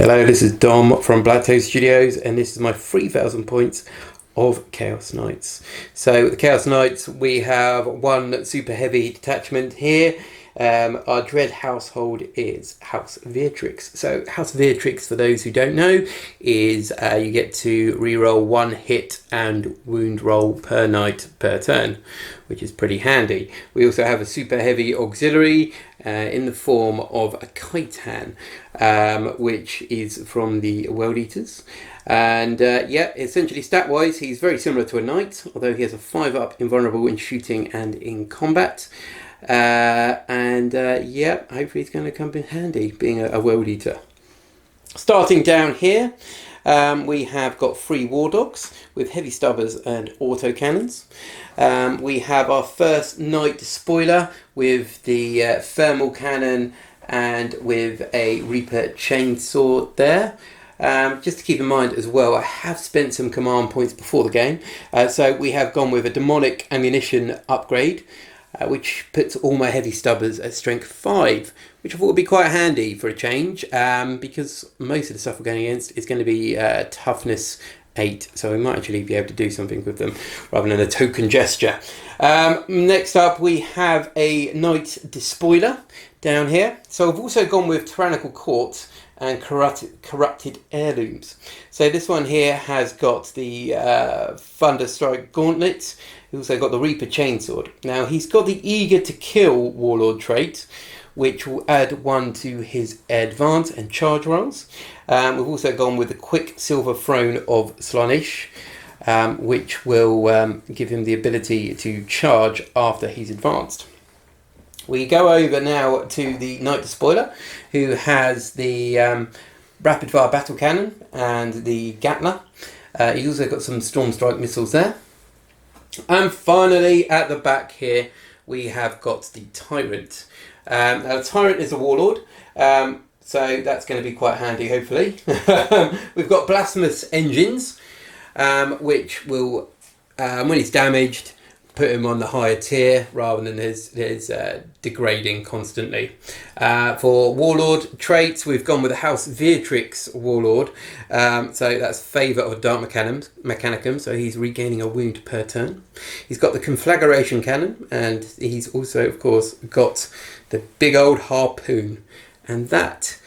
Hello, this is Dom from Blacktoe Studios, and this is my 3,000 points of Chaos Knights. So the Chaos Knights, we have one super heavy detachment here. Our dread household is House Vortex. So House Vortex, for those who don't know, is you get to reroll one hit and wound roll per knight per turn, which is pretty handy. We also have a super heavy auxiliary in the form of a Kaitan, which is from the World Eaters. And yeah, essentially stat wise he's very similar to a knight, although he has a 5-up invulnerable in shooting and in combat. Yeah, hopefully it's going to come in handy being a World Eater. Starting down here, we have got 3 War Dogs with heavy stubbers and autocannons. We have our first Knight Despoiler with the thermal cannon and with a Reaper chainsaw there. Just to keep in mind as well, I have spent some command points before the game. So we have gone with a demonic ammunition upgrade, which puts all my heavy stubbers at strength 5, which I thought would be quite handy for a change, because most of the stuff we're going against is going to be toughness 8, so we might actually be able to do something with them rather than a token gesture. Next up we have a Knight Despoiler down here. So I've also gone with Tyrannical Court and corrupted heirlooms. So this one here has got the Thunderstrike Gauntlet. He's also got the Reaper Chainsword. Now he's got the Eager to Kill Warlord Trait, which will add 1 to his advance and charge rolls. We've also gone with the Quick Silver Throne of Slaanesh, which will give him the ability to charge after he's advanced. We go over now to the Knight Despoiler, who has the Rapid Fire Battle Cannon and the Gatler. He's also got some Storm Strike missiles there. And finally, at the back here, we have got the Tyrant. Now, the Tyrant is a Warlord, so that's going to be quite handy, hopefully. We've got Blasphemous Engines, which will, when he's damaged, put him on the higher tier rather than his degrading constantly. For Warlord Traits, we've gone with the House Vortex Warlord, so that's Favour of Dark Mechanicum, so he's regaining a wound per turn. He's got the Conflagration Cannon, and he's also, of course, got the big old harpoon, and that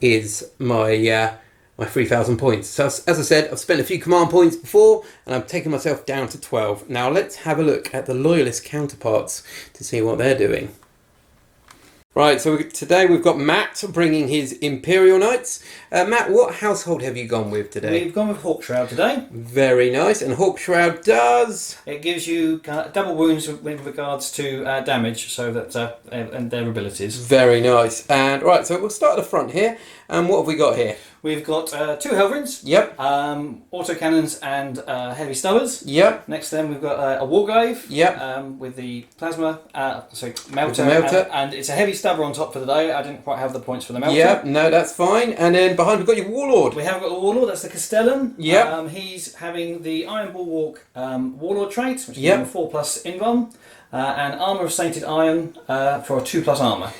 is my 3,000 points. So as I said, I've spent a few command points before and I'm taking myself down to 12. Now let's have a look at the loyalist counterparts to see what they're doing. Right, so today we've got Matt bringing his Imperial Knights. Matt, what household have you gone with today? We've gone with Hawkshroud today. Very nice, and Hawkshroud does? It gives you double wounds with regards to damage, so that and their abilities. Very nice. And right, so we'll start at the front here. And what have we got here? We've got 2 Helverins. Yep. Autocannons and heavy stubbers. Yep. Next to them we've got a Warglaive. Yep. With the plasma, melter. And it's a heavy stubber on top for the day. I didn't quite have the points for the melter. Yep, no, that's fine. And then behind we've got your Warlord. We have got the Warlord, that's the Castellan. Yep. He's having the Iron Bulwark Warlord trait, which is yep. a 4+ invuln, and Armour of Sainted Iron for a 2+ armour.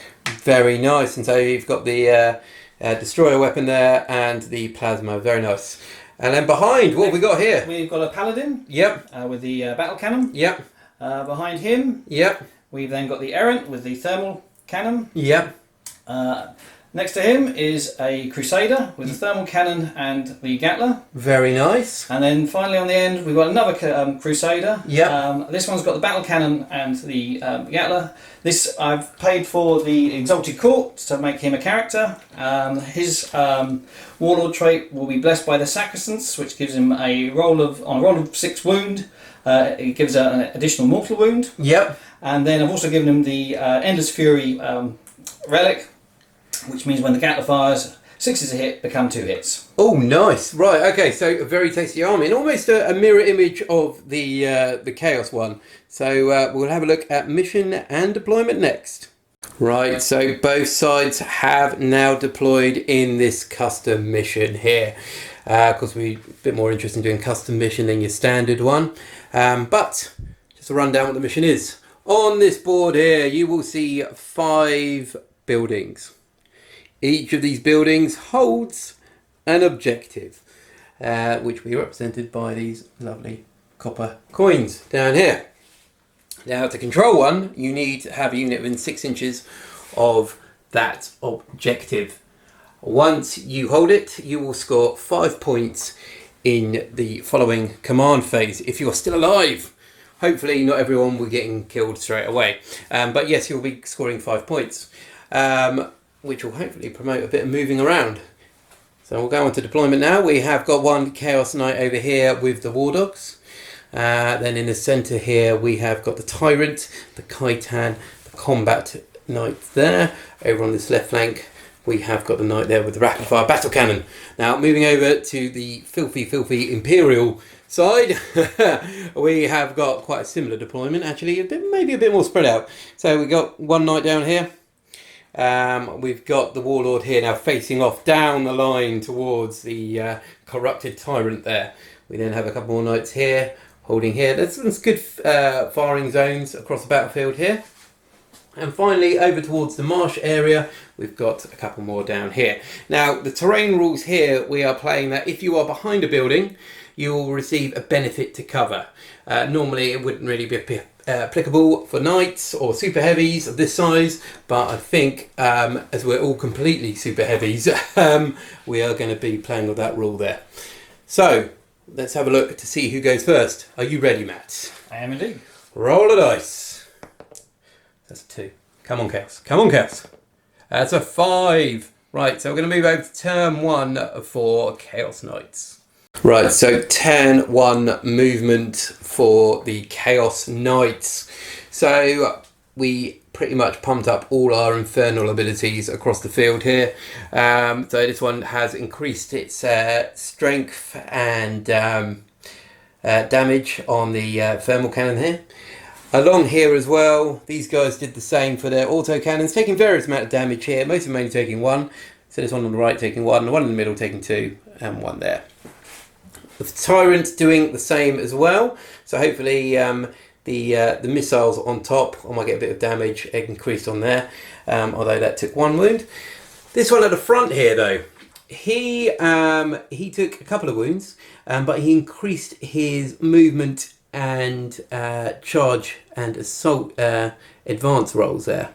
Very nice, and so you've got the destroyer weapon there and the plasma, very nice. And then behind, what have we got here? We've got a Paladin. Yep. With the battle cannon. Yep. Behind him. Yep. We've then got the Errant with the thermal cannon. Yep. Next to him is a Crusader with the thermal cannon and the Gatler. Very nice. And then finally on the end we've got another Crusader. Yep. This one's got the battle cannon and the Gatler. This I've paid for the Exalted Court to make him a character. His Warlord trait will be blessed by the Sacristans, which gives him a roll of 6 wound. It gives an additional mortal wound. Yep. And then I've also given him the Endless Fury relic, which means when the Gatler fires, 6 is a hit, become 2 hits. Oh, nice. Right, okay, so a very tasty army, and almost a mirror image of the Chaos one. So we'll have a look at mission and deployment next. Right, so both sides have now deployed in this custom mission here. Of course, we're a bit more interested in doing custom mission than your standard one. But just to run down what the mission is. On this board here, you will see 5 buildings. Each of these buildings holds an objective, which we represented by these lovely copper coins down here. Now, to control one, you need to have a unit within 6 inches of that objective. Once you hold it, you will score 5 points in the following command phase if you're still alive. Hopefully not everyone will be getting killed straight away, but yes, you'll be scoring 5 points, which will hopefully promote a bit of moving around. So we'll go on to deployment now. We have got one Chaos Knight over here with the War Dogs. Then in the centre here we have got the Tyrant, the Khitan, the Combat Knight there. Over on this left flank we have got the Knight there with the rapid fire battle cannon. Now moving over to the filthy Imperial side, we have got quite a similar deployment, actually, maybe a bit more spread out. So we've got one Knight down here. We've got the Warlord here now facing off down the line towards the corrupted Tyrant there. We then have a couple more Knights here, holding here. There's some good firing zones across the battlefield here. And finally, over towards the marsh area, we've got a couple more down here. Now, the terrain rules here, we are playing that if you are behind a building, you will receive a benefit to cover. Normally, it wouldn't really be applicable for knights or super heavies of this size, but I think as we're all completely super heavies, we are going to be playing with that rule there. So, let's have a look to see who goes first. Are you ready, Matt? I am indeed. Roll the dice. That's a 2. Come on, Chaos. Come on, Chaos. That's a 5. Right, so we're going to move over to turn 1 for Chaos Knights. Right, so turn 1 movement for the Chaos Knights. So we pretty much pumped up all our infernal abilities across the field here. So this one has increased its strength and damage on the thermal cannon here. Along here as well, these guys did the same for their auto cannons, taking various amount of damage here, most of them only taking 1. So this one on the right taking 1, the one in the middle taking 2, and 1 there. The Tyrant doing the same as well, so hopefully the missiles on top, I might get a bit of damage increased on there, although that took 1 wound. This one at the front here though, he took a couple of wounds, but he increased his movement and charge and assault advance rolls there.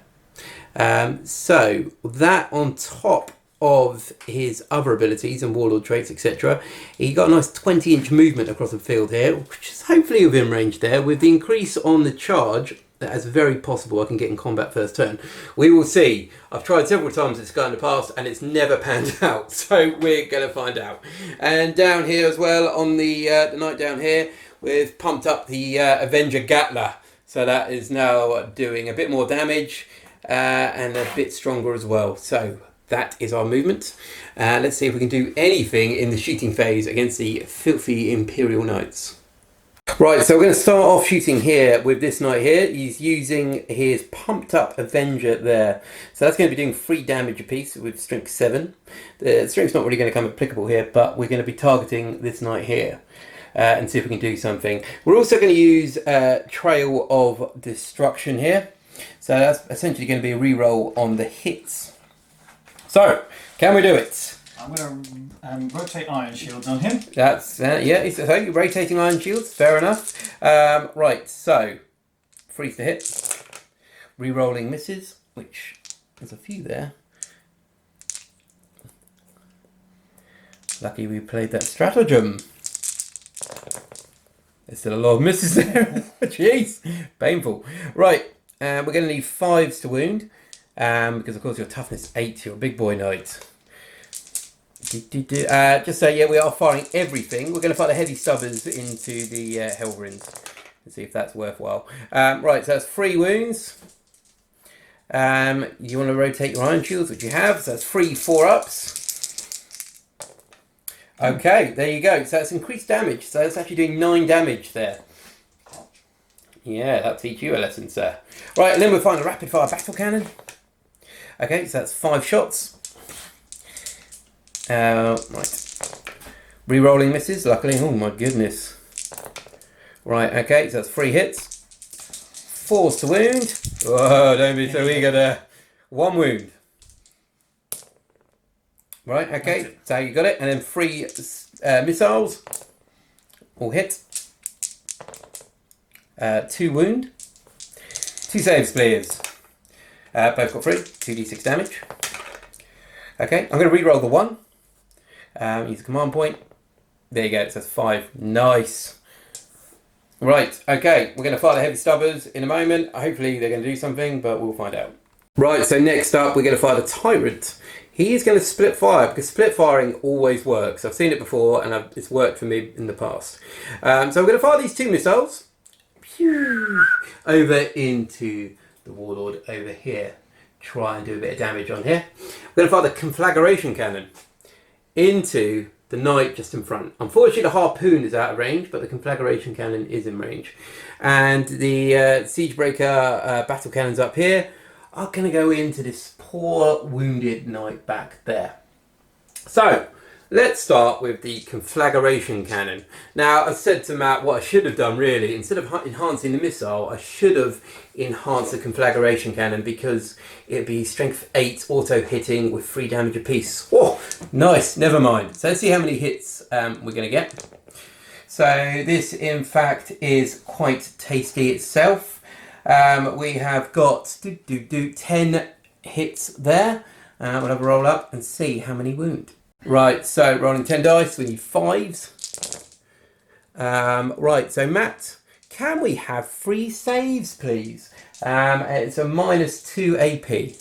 So that on top of his other abilities and Warlord Traits, etc., he got a nice 20-inch movement across the field here, which is hopefully within range there. With the increase on the charge, that is very possible I can get in combat first turn. We will see. I've tried several times this guy in the past and it's never panned out, so we're going to find out. And down here as well, on the Knight down here, we've pumped up the Avenger Gatler, so that is now doing a bit more damage and a bit stronger as well. So that is our movement. Let's see if we can do anything in the shooting phase against the filthy Imperial Knights. Right, so we're going to start off shooting here with this Knight here. He's using his pumped up Avenger there. So that's going to be doing 3 damage apiece with strength 7. The strength's not really going to come applicable here, but we're going to be targeting this Knight here. And see if we can do something. We're also going to use Trail of Destruction here. So that's essentially going to be a reroll on the hits. So, can we do it? I'm going to rotate Iron Shields on him. That's, yeah, so rotating Iron Shields, fair enough. Right, so, freeze the hit. Rerolling misses, which there's a few there. Lucky we played that stratagem. There's still a lot of misses there. Jeez, painful. Right, we're going to need 5s to wound. Because of course your toughness 8, you're a big boy Knight. Just so, yeah, we are firing everything. We're going to fire the heavy stubbers into the Hellrinds. Let's see if that's worthwhile. Right, so that's 3 wounds. You want to rotate your Iron Shields, which you have. So that's 3 4-ups. Okay, there you go. So that's increased damage. So that's actually doing 9 damage there. Yeah, that'll teach you a lesson, sir. Right, and then we'll find a rapid fire battle cannon. Okay, so that's 5 shots. Right. Rerolling misses, luckily. Oh my goodness. Right, okay, so that's 3 hits. 4s to wound. Oh, don't be so eager there. 1 wound. Right, okay, so you got it. And then 3 missiles. All hit. 2 wound. 2 saves, please. Both got 3. 2d6 damage. Okay, I'm going to re-roll the 1. Use a command point. There you go, so that's 5. Nice. Right, okay, we're going to fire the heavy stubbers in a moment. Hopefully they're going to do something, but we'll find out. Right, so next up we're going to fire the Tyrant. He is going to split fire, because split firing always works. I've seen it before, and it's worked for me in the past. So I'm going to fire these 2 missiles. Over into the Warlord over here. Try and do a bit of damage on here. We're going to fire the Conflagration Cannon into the Knight just in front. Unfortunately, the Harpoon is out of range, but the Conflagration Cannon is in range. And the Siegebreaker battle cannons up here are going to go into this poor wounded Knight back there. So, let's start with the Conflagration Cannon. Now, I said to Matt what I should have done really, instead of enhancing the missile, I should have enhanced the Conflagration Cannon because it'd be strength 8 auto hitting with 3 damage apiece. Oh, nice, never mind. So let's see how many hits we're going to get. So this in fact is quite tasty itself. We have got 10 hits there. We'll have a roll up and see how many wound. Right, so rolling 10 dice, we need 5s. Right, so Matt, can we have 3 saves, please? It's a -2 AP.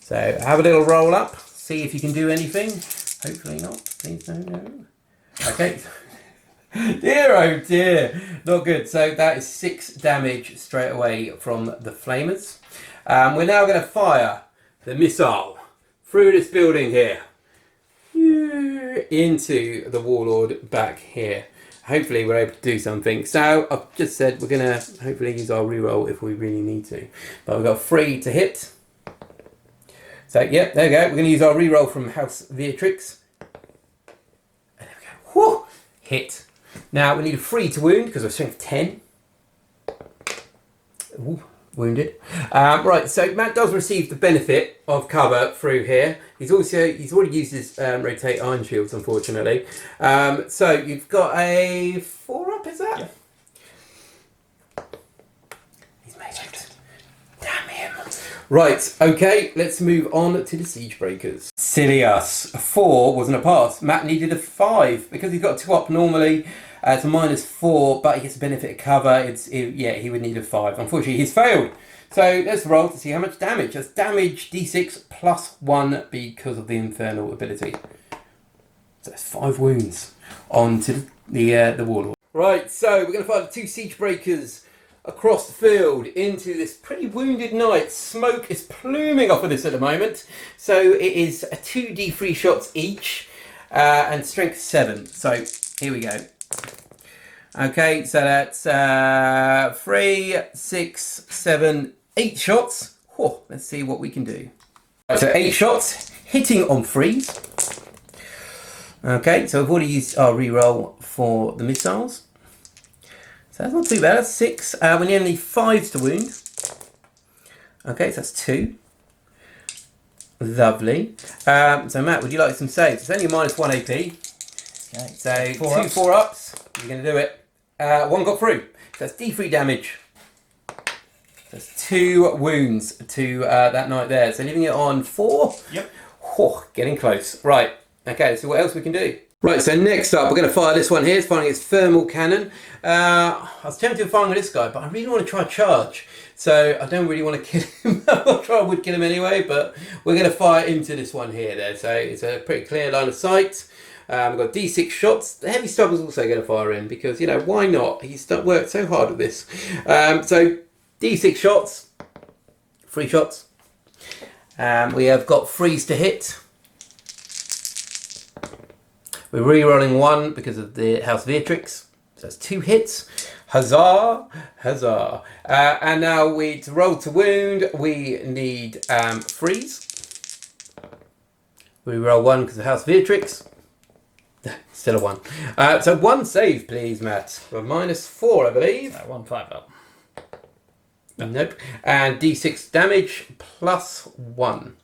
So have a little roll up, see if you can do anything. Hopefully not, please no. Okay. Dear, oh dear, not good. So that is 6 damage straight away from the flamers. We're now going to fire the missile through this building here. Into the Warlord back here. Hopefully we're able to do something. So I've just said we're going to hopefully use our reroll if we really need to. But we've got 3 to hit. So yep, there we go. We're going to use our reroll from House Vortex. And there we go. Whew! Hit. Now we need a 3 to wound because we're strength 10. Ooh. Wounded. Right, so Matt does receive the benefit of cover through here. He's already used his rotate iron shields, unfortunately. So you've got a 4 up, is that? Yeah. He's made it. Damn him. Right, okay, let's move on to the Siegebreakers. Silly us. A 4 wasn't a pass. Matt needed a 5 because he's got 2 up normally. It's a -4, but he gets the benefit of cover. Yeah, he would need a 5. Unfortunately, he's failed. So let's roll to see how much damage. That's damage D6 +1 because of the infernal ability. So that's 5 wounds onto the Warlord. Right, so we're going to fire the 2 Siegebreakers across the field into this pretty wounded Knight. Smoke is pluming off of this at the moment. So it is 2d3 shots each and strength 7. So here we go. Okay, so that's 3, 6, 7, 8 shots. Oh, let's see what we can do. So 8 shots, hitting on 3s. Okay, so we've already used our reroll for the missiles. So that's not too bad, that's 6. We need 5s to wound. Okay, so that's 2. Lovely. So Matt, would you like some saves? It's only a -1 AP. Okay, so 2 4-ups. You're going to do it. 1 got through. So that's D3 damage. That's 2 wounds to that Knight there. So leaving it on 4. Yep. Oh, getting close. Right. Okay, let's see what else we can do. Right, so next up, we're going to fire this one here. It's firing its thermal cannon. I was tempted to fire with this guy, but I really want to try charge. So I don't really want to kill him. I'll try, I would kill him anyway, but we're going to fire into this one here there. So it's a pretty clear line of sight. We've got D6 shots. The heavy stuff is also going to fire in because, you know, why not? He's worked so hard at this. So D6 shots, 3 shots. We have got 3s to hit. We're re-rolling 1 because of the House Vortex. So that's 2 hits. Huzzah! Huzzah! And now to roll to wound, we need 3s. We roll 1 because of House Vortex. Still a 1. So 1 save, please, Matt. We're -4, I believe. 1 5 up. Nope. And D6 damage +1.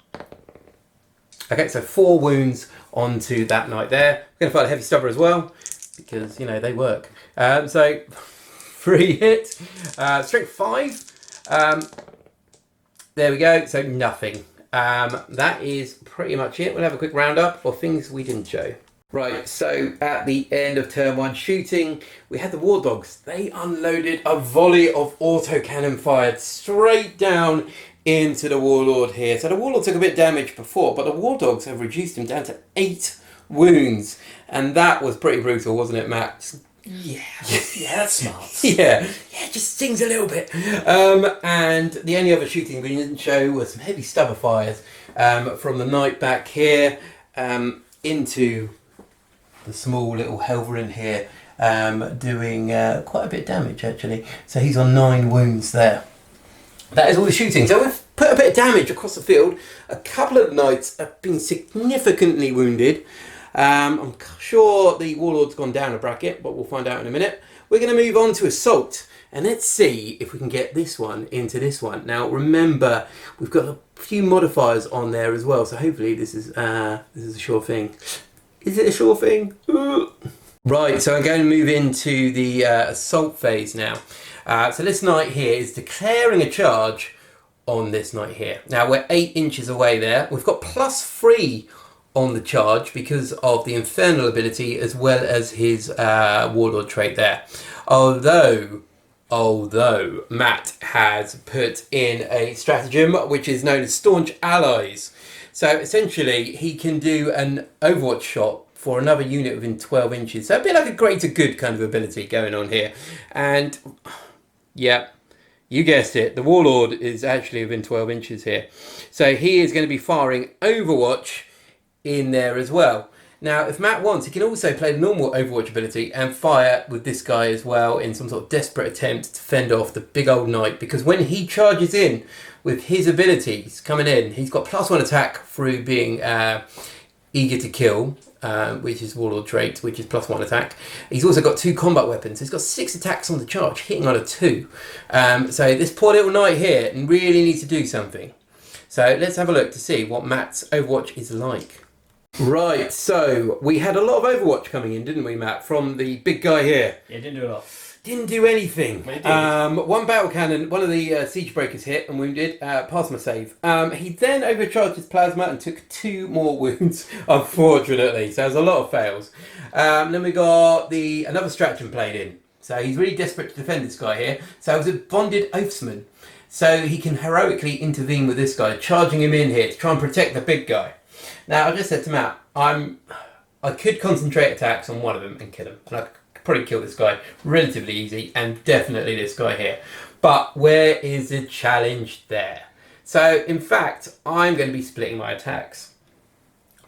Okay, so 4 wounds onto that knight there. We're going to fight a heavy stubber as well, because, you know, they work. So 3 hit, strength 5. There we go, so nothing. That is pretty much it. We'll have a quick roundup of things we didn't show. Right, so at the end of turn 1 shooting, we had the War Dogs. They unloaded a volley of autocannon fired straight down into the Warlord here. So the Warlord took a bit of damage before, but the War Dogs have reduced him down to 8 wounds. And that was pretty brutal, wasn't it, Matt? Yeah, that's smart. Yeah, it just stings a little bit. And the only other shooting we didn't show was some heavy stubber fires from the knight back here into the small little Helverin here, doing quite a bit of damage actually. So he's on 9 wounds there. That is all the shooting. So we've put a bit of damage across the field. A couple of the knights have been significantly wounded. I'm sure the Warlord's gone down a bracket, but we'll find out in a minute. We're going to move on to Assault, and let's see if we can get this one into this one. Now remember, we've got a few modifiers on there as well, so hopefully this is a sure thing. Is it a sure thing? Ooh. Right, so I'm going to move into the Assault phase now. So this knight here is declaring a charge on this knight here. Now we're 8 inches away there. We've got +3 on the charge because of the Infernal ability as well as his Warlord trait there. Although Matt has put in a stratagem which is known as Staunch Allies. So essentially he can do an Overwatch shot for another unit within 12 inches. So a bit like a greater good kind of ability going on here. And yeah, you guessed it, the Warlord is actually within 12 inches here. So he is going to be firing Overwatch in there as well. Now, if Matt wants, he can also play the normal Overwatch ability and fire with this guy as well in some sort of desperate attempt to fend off the big old knight, because when he charges in with his abilities coming in, he's got +1 attack through being eager to kill, which is Warlord Traits, which is +1 attack. He's also got 2 combat weapons. He's got 6 attacks on the charge, hitting on a 2. So this poor little knight here really needs to do something. So let's have a look to see what Matt's Overwatch is like. Right, so we had a lot of Overwatch coming in, didn't we, Matt, from the big guy here? Yeah, didn't do a lot. Didn't do anything. Well, one battle cannon, one of the siege breakers hit and wounded, passed my save. He then overcharged his plasma and took 2 more wounds, unfortunately. So there's a lot of fails. Then we got another stratagem played in. So he's really desperate to defend this guy here. So it was a bonded oathsman. So he can heroically intervene with this guy, charging him in here to try and protect the big guy. Now, I just said to Matt, I could concentrate attacks on one of them and kill him. And I could probably kill this guy relatively easy, and definitely this guy here. But where is the challenge there? So, in fact, I'm going to be splitting my attacks.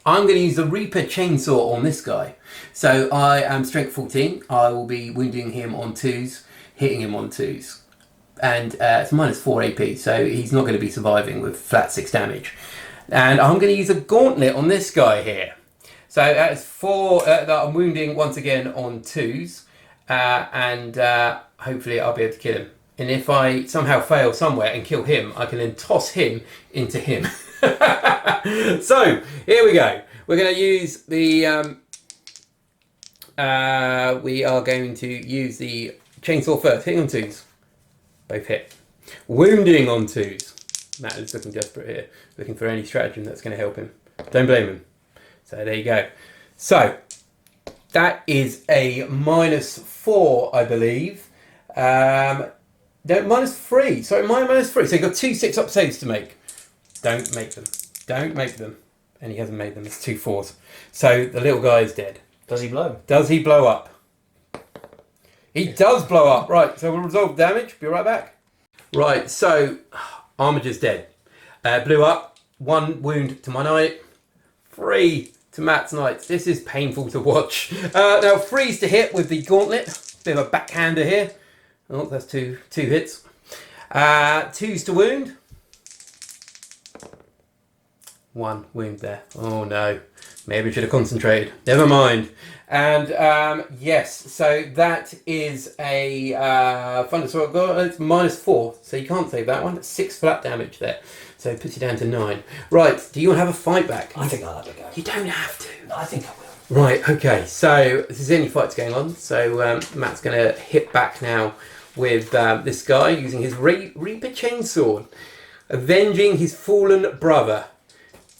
I'm going to use the Reaper Chainsaw on this guy. So, I am strength 14. I will be wounding him on 2s, hitting him on 2s. And it's -4 AP, so he's not going to be surviving with flat 6 damage. And I'm going to use a gauntlet on this guy here. So that's 4 that I'm wounding once again on 2s. And hopefully I'll be able to kill him. And if I somehow fail somewhere and kill him, I can then toss him into him. So, here we go. We're going to use the... we are going to use the chainsaw first. Hitting on 2s. Both hit. Wounding on 2s. Matt is looking desperate here, looking for any stratagem that's going to help him. Don't blame him. So there you go. So that is a -4, I believe. No, -3. Sorry, -3. So you've got 2 6-up saves to make. Don't make them. Don't make them. And he hasn't made them. It's 2 4s. So the little guy is dead. Does he blow? Does he blow up? He does blow up. Right, so we'll resolve damage. Be right back. Right, so... Armiger's dead. Blew up. 1 wound to my knight. 3 to Matt's knights. This is painful to watch. Now 3's to hit with the gauntlet. Bit of a backhander here. Oh, that's two hits. 2's to wound. 1 wound there. Oh no. Maybe I should have concentrated. Never mind. And yes, so that is a Thunderstorm. It's -4, so you can't save that one. It's 6 flat damage there, so it puts you down to 9. Right, do you want to have a fight back? I think I'll have a go. You don't have to. I think I will. Right, okay, so this is any fights going on. So Matt's going to hit back now with this guy using his Reaper Chainsword, avenging his fallen brother.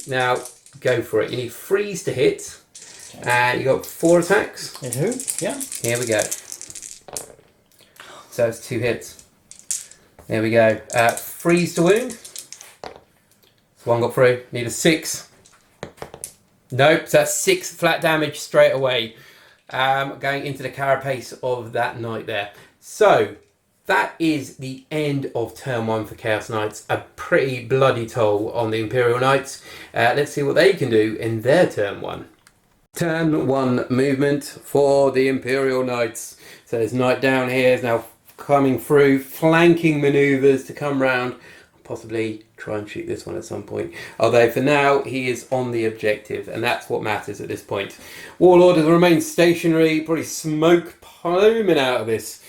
Now, go for it. You need freeze to hit. And you got 4 attacks. Yeah. Here we go. So it's 2 hits. There we go. Freeze to wound. So 1 got through. Need a 6. Nope. So that's 6 flat damage straight away. Going into the carapace of that knight there. So that is the end of turn 1 for Chaos Knights. A pretty bloody toll on the Imperial Knights. Let's see what they can do in their turn 1. Turn 1 movement for the Imperial Knights. So this knight down here is now coming through, flanking manoeuvres to come round, possibly try and shoot this one at some point. Although for now he is on the objective, and that's what matters at this point. Warlord has remained stationary, probably smoke pluming out of this,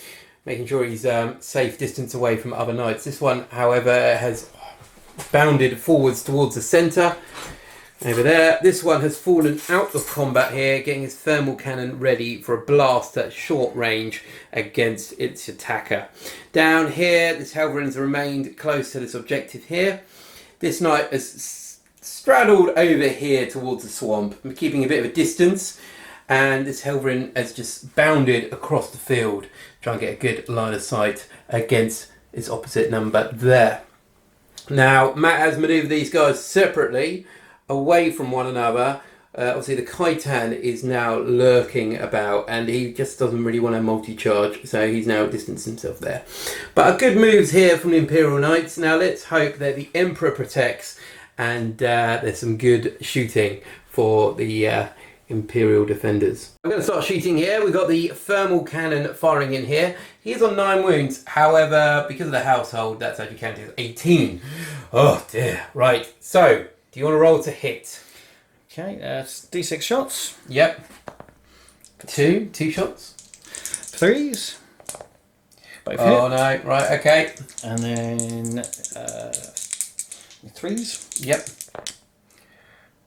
making sure he's safe distance away from other knights. This one, however, has bounded forwards towards the centre. Over there, this one has fallen out of combat here, getting his thermal cannon ready for a blast at short range against its attacker. Down here, this Helverin has remained close to this objective here. This knight has straddled over here towards the swamp, keeping a bit of a distance, and this Helverin has just bounded across the field, trying to get a good line of sight against its opposite number there. Now, Matt has manoeuvred these guys separately, away from one another. Obviously the Khitan is now lurking about, and he just doesn't really want to multi-charge, so he's now distanced himself there. But a good moves here from the Imperial Knights. Now let's hope that the Emperor protects, and there's some good shooting for the Imperial defenders. I'm going to start shooting here. We've got the thermal cannon firing in here. He is on 9 wounds, however, because of the household, that's actually counted as 18. Oh dear. Right, so do you want to roll to hit? Okay, that's D6 shots. Yep. 2 shots. 3s. Both Oh hit. no, right, okay. And then 3s. Yep.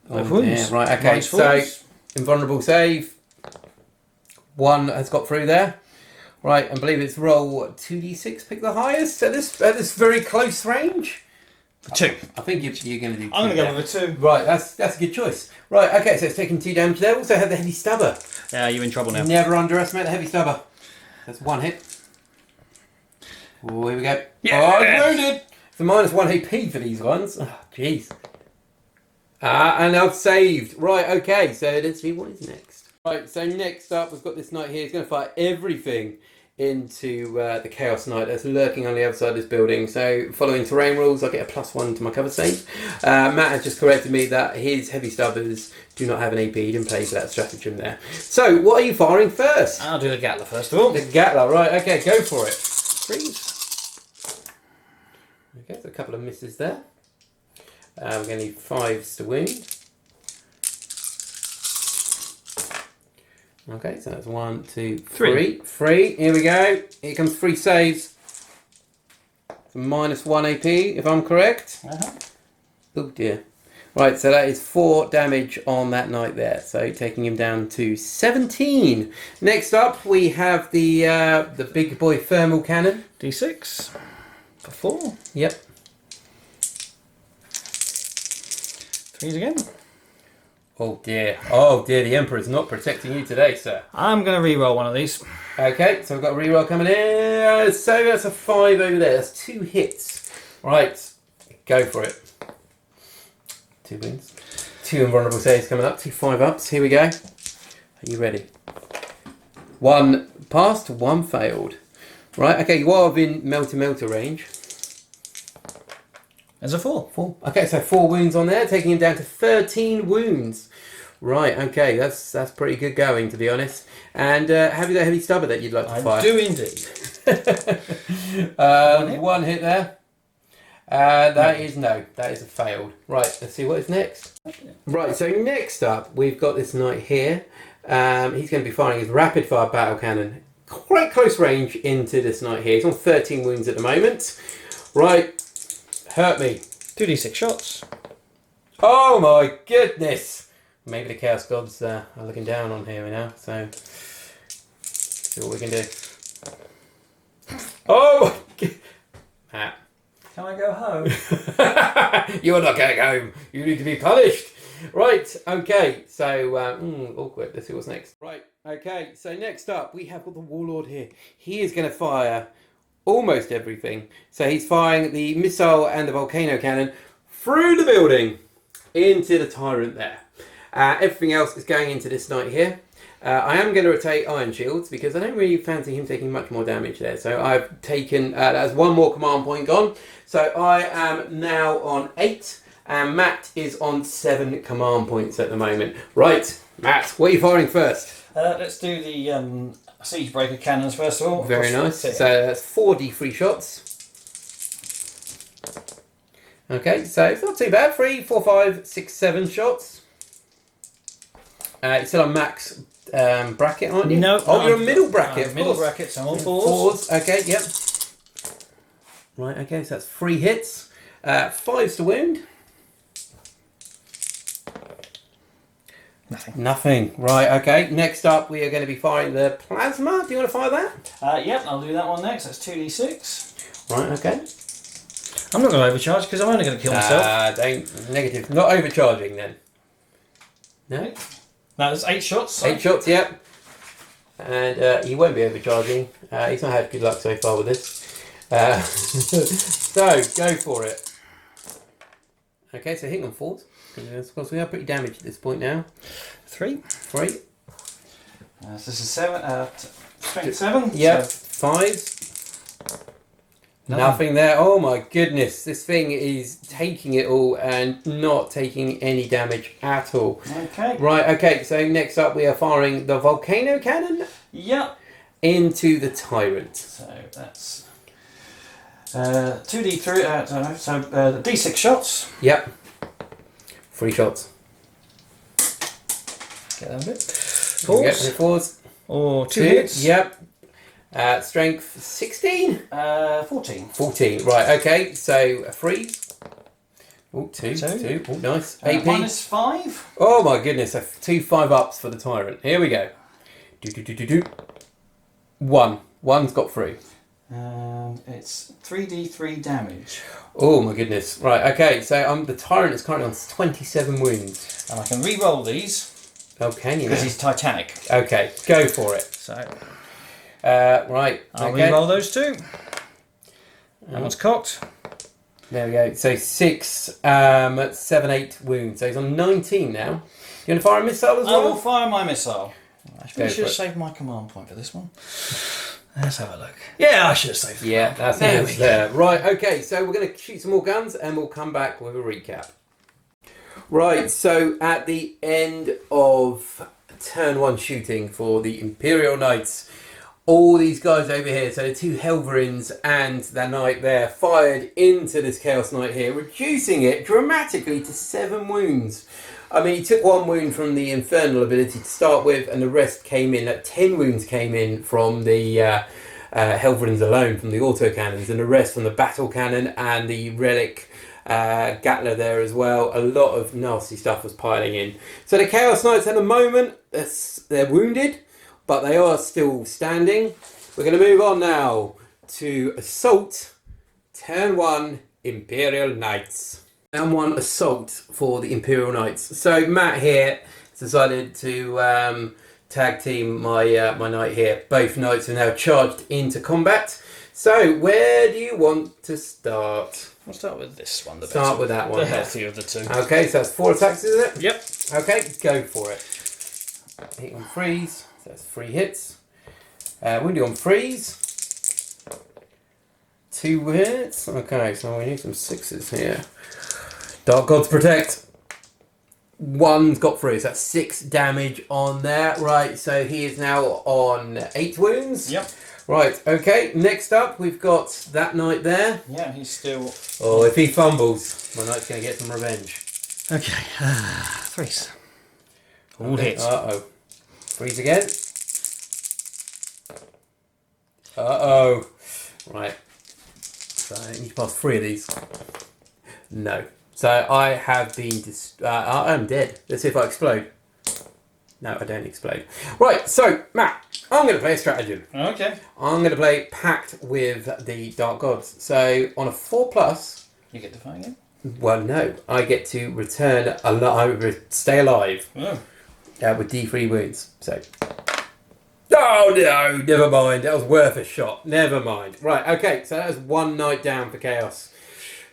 Both Oh, wounds. dear. Right, okay, so invulnerable save. 1 has got through there. Right, I believe it's roll 2d6, pick the highest at this very close range. 2. I think you're going to do 2. I'm going to go with a 2. Right, that's a good choice. Right, okay, so it's taking 2 damage there. Also have the heavy stubber. Yeah, you're in trouble now. Never underestimate the heavy stubber. That's 1 hit. Oh, here we go. Yeah. Oh, it's wounded. It's a -1 HP for these ones. Oh, jeez. And now saved. Right, okay, so let's see what is next. Right, so next up, we've got this knight here. He's going to fire everything into the Chaos Knight that's lurking on the other side of this building. So following terrain rules, I get a +1 to my cover save. Matt has just corrected me that his heavy stubbers do not have an AP. He didn't play for that stratagem there. So what are you firing first? I'll do the Gatler first of all. The Gatler, right, okay, go for it. Freeze. Okay, so a couple of misses there. We're going to need 5s to wound. Okay, so that's 1, 2, 3. 3. Here we go. Here comes 3 saves. It's a -1 AP, if I'm correct. Oh dear. Right, so that is 4 damage on that knight there. So taking him down to 17. Next up, we have the big boy thermal cannon. D6 for 4. Yep. 3s again. Oh dear, the Emperor is not protecting you today, sir. I'm going to re-roll one of these. Okay, so we've got a reroll coming in. So that's a 5 over there. That's 2 hits. Right, go for it. 2 wounds. 2 invulnerable saves coming up. 2 5-ups. Here we go. Are you ready? 1 passed, 1 failed. Right, okay, you are within melter range. There's a 4. 4. Okay, so 4 wounds on there, taking him down to 13 wounds. Right, okay, that's pretty good going, to be honest. And have you got a heavy stubber that you'd like to fire? I do indeed. 1 hit there. That is a failed. Right, let's see what is next. Right, so next up, we've got this knight here. He's going to be firing his rapid fire battle cannon. Quite close range into this knight here. He's on 13 wounds at the moment. Right, hurt me. 2d6 shots. Oh my goodness! Maybe the Chaos Gods are looking down on here now, so see what we can do. Oh my god! Matt. Can I go home? You're not going home. You need to be punished. Right, okay, so awkward. Let's see what's next. Right, okay, so next up we have got the Warlord here. He is going to fire almost everything. So he's firing the missile and the volcano cannon through the building into the Tyrant there. Everything else is going into this knight here. I am going to rotate Iron Shields because I don't really fancy him taking much more damage there. So I've taken, that's one more command point gone. So I am now on 8 and Matt is on 7 command points at the moment. Right, Matt, what are you firing first? Let's do the siege breaker cannons first of all. Very nice. So that's 4d3 shots. Okay, so it's not too bad. 3, 4, 5, 6, 7 shots. You're still on max bracket, aren't you? No. Oh, you're a middle bracket. Middle bracket, so I'm on 4s. 4s, okay, yep. Right, okay, so that's 3 hits. 5s to wound. Nothing. Right, okay. Next up, we are going to be firing the plasma. Do you want to fire that? Yep, I'll do that one next. That's 2d6. Right, okay. I'm not going to overcharge because I'm only going to kill myself. Negative. Not overcharging then. No? No, there's 8 shots. So. 8 shots, yep. And he won't be overcharging. He's not had good luck so far with this. So, go for it. Okay, so hitting on 4s. Of course, we are pretty damaged at this point now. 3. 3. So this is 7. Strength 7. Yep. So 5s. Nothing there. Oh my goodness. This thing is taking it all and not taking any damage at all. Okay. Right, okay. So next up we are firing the volcano cannon. Yep. Into the Tyrant. So that's 2d3. So d6 shots. Yep. 3 shots. Get that a bit. 4s. 4s. Or 2 hits. Yep. Strength 16? 14. 14. Right, okay. So a freeze. Oh, 2. 2. Oh, nice. AP. -5. Oh my goodness. So 2 5-ups for the Tyrant. Here we go. 1. 1's got through. And it's 3d3 damage. Oh my goodness. Right, okay. So the Tyrant is currently on 27 wounds. And I can re-roll these. Oh, can you? Because he's Titanic. Okay, go for it. So right. I'll re-roll those 2. That one's cocked. There we go. So 6, 7, 8 wounds. So he's on 19 now. You want to fire a missile as I well? will fire my missile. I should have it. saved my command point for this one. Let's have a look. Yeah, I should have saved it. Yeah, that's it. There. Right, okay, so we're going to shoot some more guns and we'll come back with a recap. Right, so at the end of turn 1 shooting for the Imperial Knights, all these guys over here, so the 2 Helverins and the Knight there, fired into this Chaos Knight here, reducing it dramatically to 7 wounds. I mean, he took 1 wound from the Infernal ability to start with, and the rest came in, 10 wounds came in from the Helverins alone, from the autocannons, and the rest from the battle cannon and the relic Gatler there as well. A lot of nasty stuff was piling in. So the Chaos Knights at the moment, they're wounded, but they are still standing. We're going to move on now to Assault, turn 1, Imperial Knights. Turn 1 Assault for the Imperial Knights. So Matt here has decided to tag team my my knight here. Both knights are now charged into combat. So where do you want to start? We'll start with this one. Start with that one. The healthier of the 2. Okay, so that's 4 attacks, is it? Yep. Okay, go for it. Hit on freeze. So that's 3 hits. Wounded on freeze. 2 hits. Okay, so we need some 6s here. Dark Gods Protect. 1's got through, so that's 6 damage on there. Right, so he is now on 8 wounds. Yep. Right, okay, next up we've got that knight there. Yeah, he's still... Oh, if he fumbles, my knight's going to get some revenge. Okay, 3s. All hits. Uh-oh. Freeze again. Uh-oh. Right. So I need to pass 3 of these. No. So I have been... I'm dead. Let's see if I explode. No, I don't explode. Right, so, Matt, I'm going to play a stratagem. Okay. I'm going to play Pact with the Dark Gods. So, on a 4+... You get to fight it? Well, no. I get to return alive, stay alive. Oh. With D3 wounds. So... Oh, no, never mind. That was worth a shot. Never mind. Right, okay, so that was 1 night down for Chaos.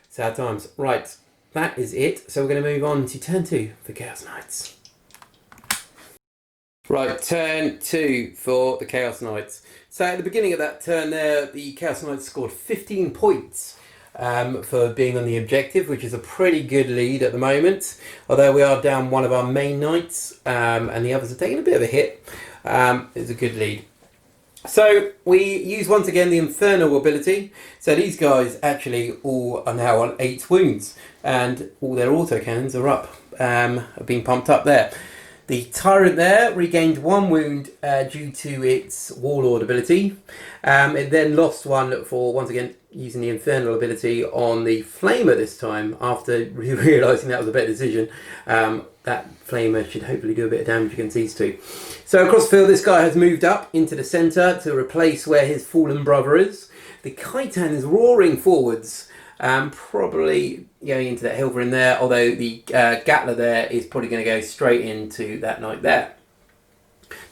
Sad times. Right, that is it. So we're going to move on to turn 2 for Chaos Knights. Right, turn 2 for the Chaos Knights. So at the beginning of that turn there, the Chaos Knights scored 15 points for being on the objective, which is a pretty good lead at the moment. Although we are down one of our main knights, and the others are taking a bit of a hit. It's a good lead. So we use once again the Infernal ability. So these guys actually all are now on 8 wounds, and all their autocannons are up, have been pumped up there. The Tyrant there regained 1 wound due to its Warlord ability. It then lost 1 for, once again, using the Infernal ability on the Flamer this time, after realising that was a better decision. That Flamer should hopefully do a bit of damage against these 2. So across the field, this guy has moved up into the centre to replace where his fallen brother is. The Khitan is roaring forwards, probably going into that Hilver in there, although the Gatler there is probably going to go straight into that knight there.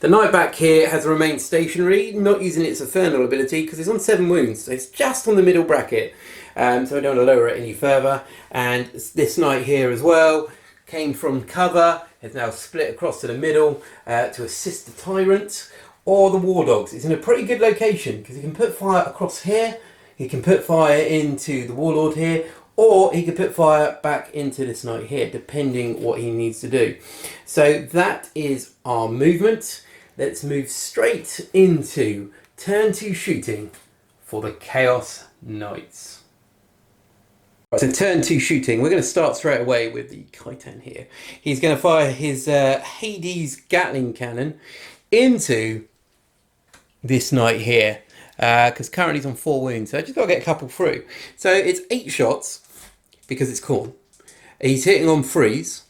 The knight back here has remained stationary, not using its Infernal ability because it's on 7 wounds, so it's just on the middle bracket, so I don't want to lower it any further. And this knight here as well came from cover, has now split across to the middle to assist the Tyrant or the War Dogs. It's in a pretty good location because he can put fire across here, he can put fire into the Warlord here, or he can put fire back into this knight here, depending what he needs to do. So that is our movement. Let's move straight into turn 2 shooting for the Chaos Knights. So turn 2 shooting, we're going to start straight away with the Khitan here. He's going to fire his Hades Gatling Cannon into this knight here, because currently he's on 4 wounds, so I just got to get a couple through. So it's 8 shots, because it's corn. He's hitting on freeze.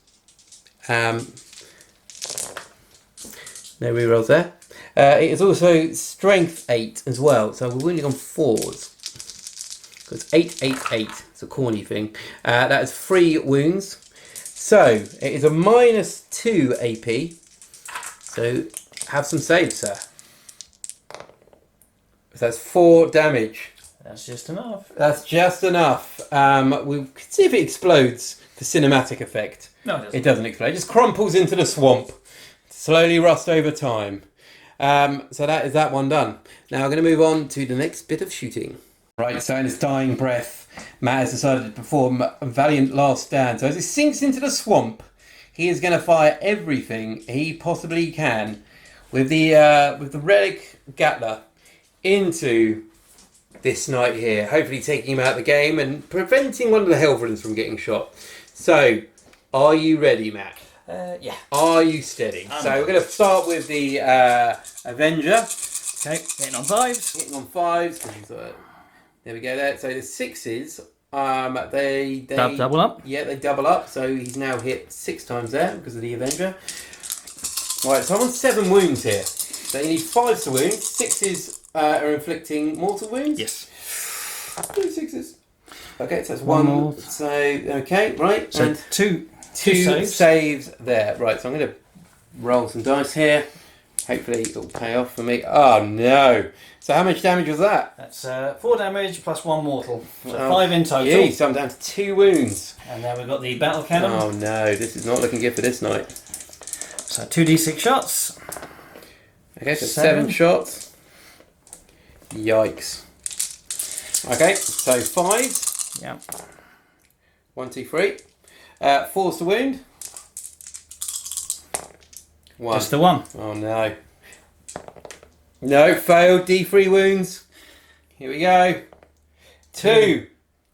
No rerolls there. It is also strength 8 as well, so we're wounding on 4s. So it's 8, 8, 8. It's a corny thing. That is 3 wounds. So it is a -2 AP. So have some saves, sir. So that's 4 damage. That's just enough. That's just enough. We'll see if it explodes for cinematic effect. No, it doesn't. It doesn't explode. It just crumples into the swamp. Slowly rust over time. So that is that one done. Now I'm going to move on to the next bit of shooting. Right, so in his dying breath, Matt has decided to perform a valiant last stand. So as he sinks into the swamp, he is going to fire everything he possibly can with the relic Gatler into this knight here, hopefully taking him out of the game and preventing one of the Helverins from getting shot. So, are you ready, Matt? Yeah. Are you steady? So we're going to start with the Avenger. Okay, hitting on 5s. Hitting on 5s. There we go there. So the 6s, they double up? Yeah, they double up. So he's now hit 6 times there because of the Avenger. Right, so I'm on 7 wounds here. So you need 5s to wound. 6s are inflicting mortal wounds? Yes. 2 6s. Okay, so that's 1 more. So, okay, right. So and two saves there. Right, so I'm going to roll some dice here. Hopefully it'll pay off for me. Oh, no. So how much damage was that? That's 4 damage plus 1 mortal. So 5 in total. Geez, so I'm down to 2 wounds. And then we've got the battle cannon. Oh, no. This is not looking good for this knight. So 2d6 shots. Okay, so 7 shots. Yikes. Okay, so 5s. Yeah. 1, 2, 3. 4s to wound. 1. Just the 1. Oh no. No, failed. D3 wounds. Here we go. 2.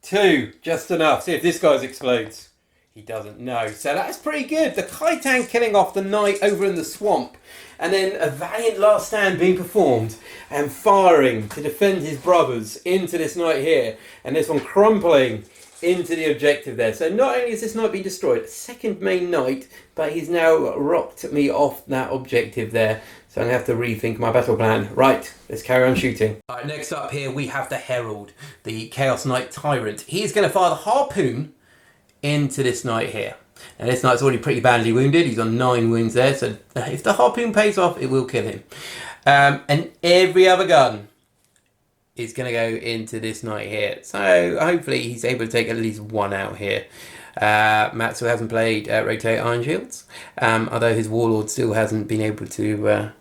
2. Just enough. See if this guy's explodes. He doesn't know. So that's pretty good. The Khitan killing off the knight over in the swamp. And then a valiant last stand being performed and firing to defend his brothers into this knight here. And this one crumpling into the objective there. So not only is this knight being destroyed, second main knight, but he's now rocked me off that objective there. So I'm going to have to rethink my battle plan. Right, let's carry on shooting. Alright, next up here we have the Herald, the Chaos Knight Tyrant. He's going to fire the harpoon into this knight here. And this knight's already pretty badly wounded. He's on 9 wounds there. So if the harpoon pays off, it will kill him. And every other gun is going to go into this knight here. So hopefully he's able to take at least one out here. Matt still hasn't played Rotate Iron Shields, although his Warlord still hasn't been able to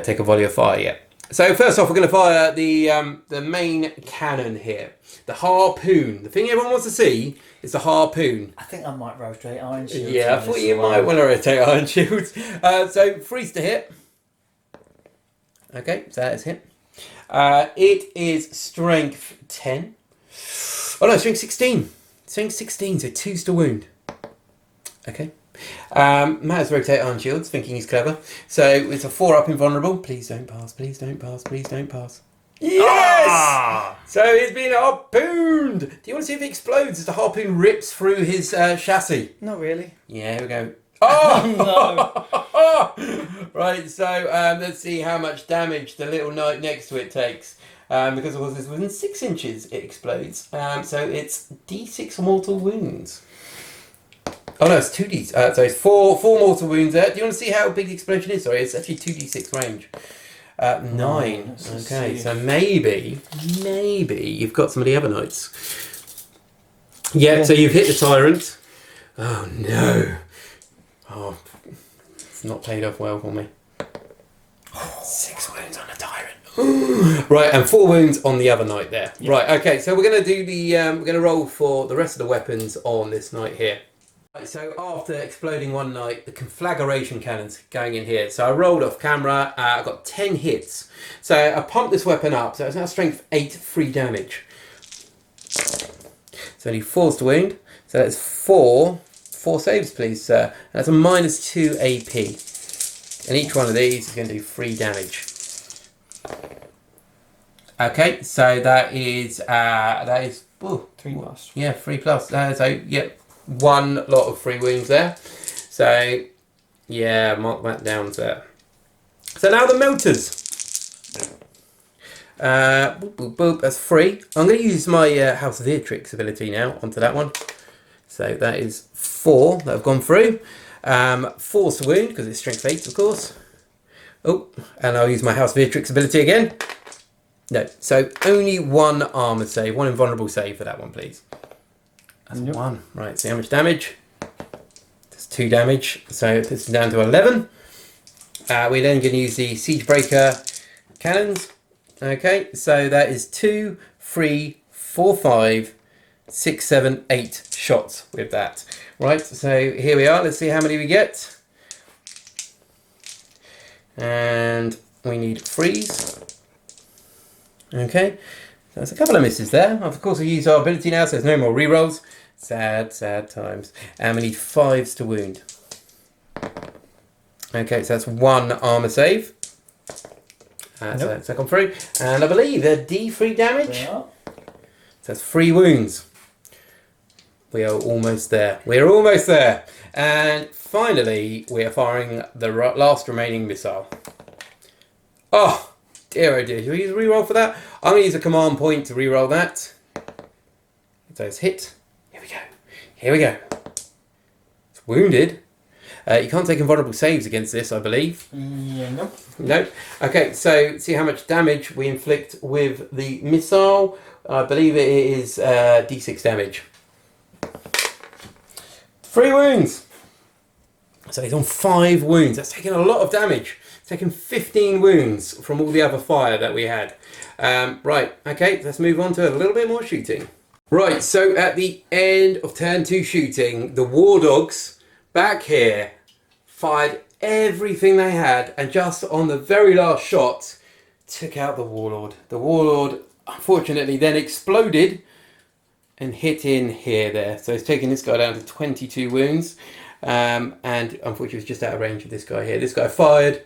take a volley of fire yet. So first off, we're going to fire the main cannon here. The harpoon. The thing everyone wants to see is the harpoon. I think I might rotate Iron Shields. Yeah, I thought you might want to rotate Iron Shields. So freeze to hit. Okay, so that is hit. It is strength 10. Oh no, strength 16. Strength 16, so 2's to wound. Okay. Matt has rotate Iron Shields, thinking he's clever. So it's a 4 up invulnerable. Please don't pass, please don't pass, please don't pass. Yes! Ah! So he's been harpooned. Do you want to see if it explodes as the harpoon rips through his chassis? Not really. Yeah, here we go. Oh! No! Right, so let's see how much damage the little knight next to it takes. Because of course it's within 6 inches it explodes. So it's D6 mortal wounds. Oh no, it's 2D. So it's four mortal wounds there. Do you want to see how big the explosion is? Sorry, it's actually 2D6 range. 9. Okay, so maybe you've got some of the other knights. Yeah, so you've hit the Tyrant. Oh no. Oh, it's not paid off well for me. 6 wounds on the Tyrant. Right, and 4 wounds on the other knight there. Yeah. Right, okay, so we're going to do the we're going to roll for the rest of the weapons on this knight here. Right, so after exploding one knight, the Conflagration Cannon's going in here. So I rolled off camera. I got 10 hits. So I pumped this weapon up. So it's now strength 8, 3 damage. So only 4's to wound. So that's 4 saves, please, sir. And that's a -2 AP. And each one of these is going to do 3 damage. Okay, so that is ooh, 3 plus. Yeah, 3 plus. So yeah, 1 lot of 3 wounds there. So yeah, mark that down there. So now the melters. Boop, boop, boop. That's 3. I'm going to use my House of Vortex ability now onto that one. So that is 4 that have gone through. 4's to wound because it's strength 8, of course. Oh, and I'll use my House of Vortex ability again. No, so only 1 armor save, 1 invulnerable save for that one, please. That's 1. Right, see how much damage? That's 2 damage, so it puts it down to 11. We're then going to use the Siege Breaker cannons. Okay, so that is 2, 3, 4, 5, 6, 7, 8 shots with that. Right, so here we are. Let's see how many we get. And we need freeze. Okay, so that's a couple of misses there. Of course, we use our ability now, so there's no more rerolls. Sad, sad times. And we need 5s to wound. Okay, so that's 1 armor save. So that's gone through. And I believe they're D3 damage. So that's 3 wounds. We are almost there. We're almost there. And finally, we are firing the last remaining missile. Oh! Dear oh dear, should we use a reroll for that? I'm going to use a command point to reroll that. So it's hit. Here we go. Here we go. It's wounded. You can't take invulnerable saves against this, I believe. Yeah, nope. Nope. Okay, so see how much damage we inflict with the missile. I believe it is D6 damage. 3 wounds. So he's on 5 wounds. That's taking a lot of damage. Taken 15 wounds from all the other fire that we had. Right, okay, let's move on to a little bit more shooting. Right, so at the end of turn 2 shooting, the War Dogs back here fired everything they had, and just on the very last shot, took out the Warlord. The Warlord, unfortunately, then exploded and hit in here there. So it's taking this guy down to 22 wounds. And unfortunately it's just out of range of this guy here. This guy fired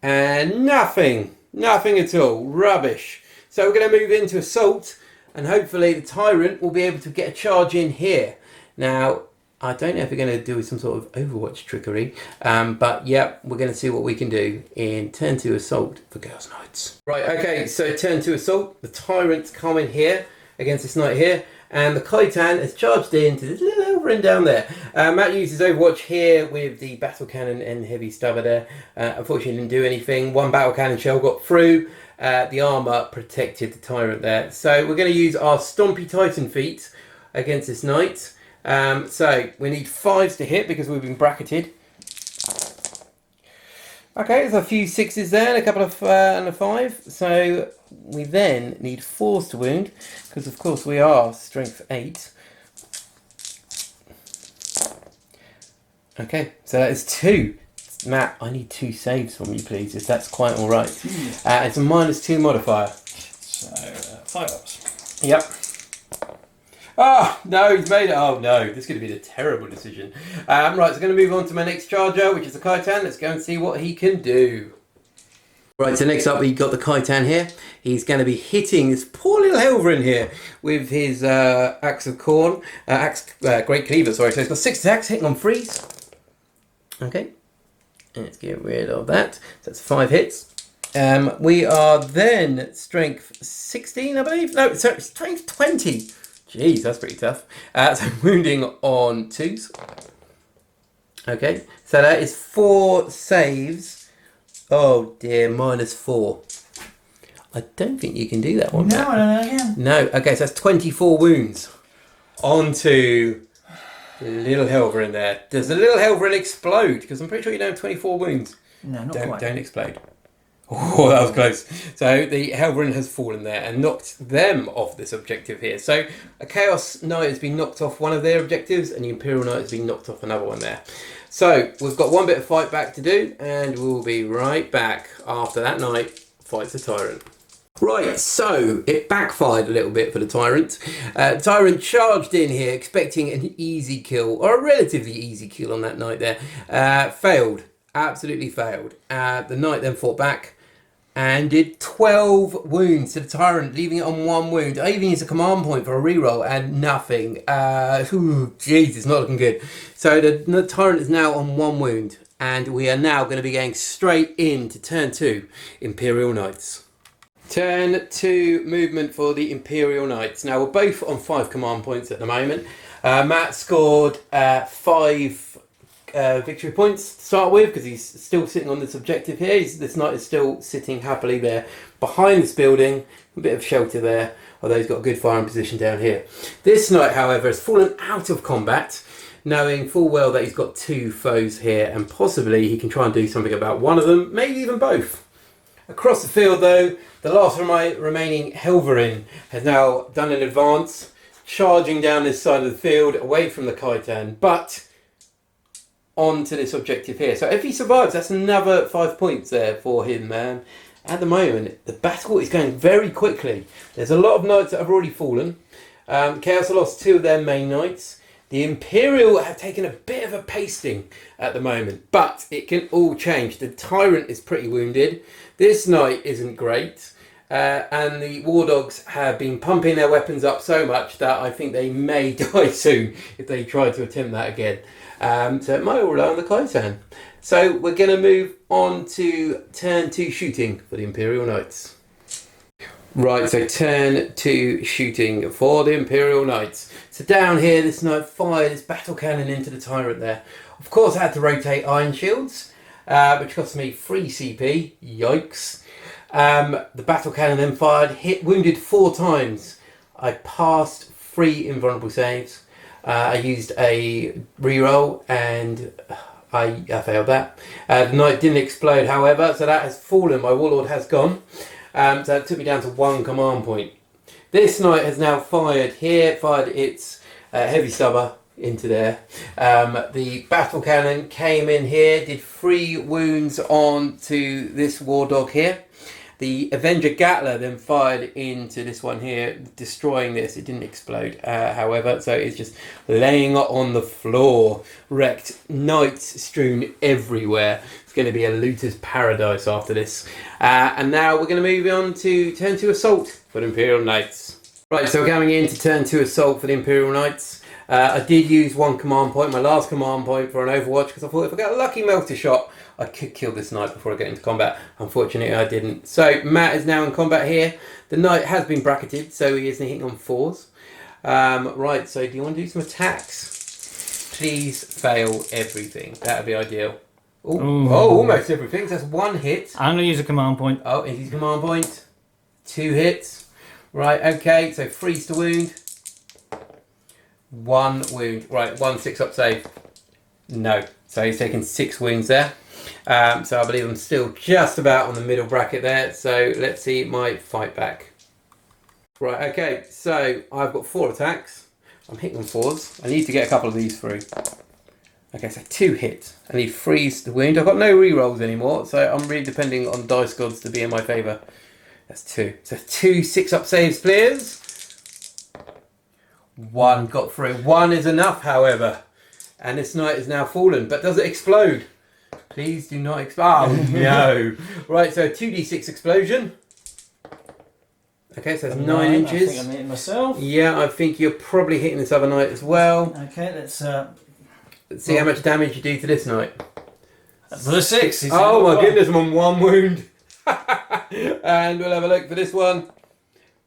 and nothing at all. Rubbish. So we're going to move into assault, and hopefully the Tyrant will be able to get a charge in here. Now, I don't know if we're going to do some sort of Overwatch trickery, but yeah, we're going to see what we can do in turn 2 assault for Chaos Knights. Right, okay, so turn 2 assault. The Tyrant's coming here against this knight here, and the Khitan has charged into this little Elverin down there. Matt uses Overwatch here with the battle cannon and heavy stubber there. Unfortunately didn't do anything. One battle cannon shell got through. The armour protected the Tyrant there. So we're going to use our Stompy Titan feat against this knight. So we need 5s to hit because we've been bracketed. Okay, there's a few 6s there and a couple of and a 5. So we then need 4s to wound because of course we are strength 8. Okay, so that is 2. Matt, I need 2 saves from you please, if that's quite alright. It's a -2 modifier. So 5 ups. Yep. Oh, no, he's made it. Oh, no, this is going to be a terrible decision. Right, so I'm going to move on to my next charger, which is the Khitan. Let's go and see what he can do. Right, so next up we've got the Khitan here. He's going to be hitting this poor little Helverin here with his Axe of Corn, Great Cleaver, sorry. So he's got 6 attacks, hitting on 3s. Okay, let's get rid of that. So that's 5 hits. We are then strength 16, I believe. No, sorry, strength 20. Jeez, that's pretty tough. So wounding on 2s. Okay, so that is 4 saves. Oh dear, -4. I don't think you can do that one. No, I don't know again. No, okay, so that's 24 wounds. Onto the little Helverin there. Does the little Helverin explode? Because I'm pretty sure you don't have 24 wounds. No, not quite. Don't explode. Oh, that was close. So the Helverin has fallen there and knocked them off this objective here. So a Chaos Knight has been knocked off one of their objectives and the Imperial Knight has been knocked off another one there. So we've got one bit of fight back to do and we'll be right back after that knight fights the Tyrant. Right, so it backfired a little bit for the Tyrant. Tyrant charged in here expecting an easy kill, or a relatively easy kill on that knight there. Failed, absolutely failed. The knight then fought back and did 12 wounds to the Tyrant, leaving it on 1 wound. I even used a command point for a reroll and nothing. Jeez, it's not looking good. So the Tyrant is now on 1 wound and we are now going to be going straight into turn 2, Imperial Knights. Turn 2 movement for the Imperial Knights. Now we're both on 5 command points at the moment. Matt scored 5 victory points to start with because he's still sitting on this objective here. This knight is still sitting happily there behind this building. A bit of shelter there, although he's got a good firing position down here. This knight, however, has fallen out of combat, knowing full well that he's got 2 foes here and possibly he can try and do something about one of them, maybe even both. Across the field though, the last of my remaining Helverin has now done an advance, charging down this side of the field away from the Khitan, but onto this objective here. So if he survives, that's another 5 points there for him, man. At the moment, the battle is going very quickly. There's a lot of knights that have already fallen. Chaos have lost 2 of their main knights. The Imperial have taken a bit of a pasting at the moment, but it can all change. The Tyrant is pretty wounded. This knight isn't great. And the War Dogs have been pumping their weapons up so much that I think they may die soon if they try to attempt that again. So it might all rely on the Khitan. So we're going to move on to turn 2 shooting for the Imperial Knights. Right, so turn 2 shooting for the Imperial Knights. So down here, this knight fired his battle cannon into the Tyrant there. Of course, I had to rotate iron shields, which cost me 3 CP. Yikes. The battle cannon then fired, wounded 4 times. I passed 3 invulnerable saves. I used a reroll and I failed that. The knight didn't explode, however, so that has fallen. My Warlord has gone. So it took me down to 1 command point. This knight has now fired its heavy stubber into there. The battle cannon came in here, did 3 wounds on to this War Dog here. The Avenger Gatler then fired into this one here, destroying this. It didn't explode, however, so it's just laying on the floor, wrecked, knights strewn everywhere. It's going to be a looter's paradise after this. And now we're going to move on to turn 2 assault for the Imperial Knights. Right, so we're coming into turn 2 assault for the Imperial Knights. I did use one command point, my last command point for an Overwatch, because I thought if I got a lucky melter shot, I could kill this knight before I get into combat. Unfortunately, I didn't. So Matt is now in combat here. The knight has been bracketed, so he is hitting on 4s. Right, so do you want to do some attacks? Please fail everything. That would be ideal. Ooh. Oh, almost everything. So that's 1 hit. I'm going to use a command point. Oh, it is command point. 2 hits. Right, okay, so freeze to wound. 1 wound. Right, 1 6-up save. No. So he's taken 6 wounds there. So I believe I'm still just about on the middle bracket there. So let's see my fight back. Right, okay, so I've got 4 attacks. I'm hitting on 4s. I need to get a couple of these through. Okay, so 2 hits. I need freeze to wound. I've got no rerolls anymore, so I'm really depending on dice gods to be in my favour. That's 2. So 2 6-up saves, please. 1 got through. 1 is enough, however. And this knight is now fallen. But does it explode? Please do not explode. Oh, no. Right, so 2d6 explosion. Okay, so that's 9 inches. I think I'm hitting myself. Yeah, I think you're probably hitting this other knight as well. Okay, let's see how much damage you do to this knight. For the 6. Oh my goodness, I'm on 1 wound. And we'll have a look for this one.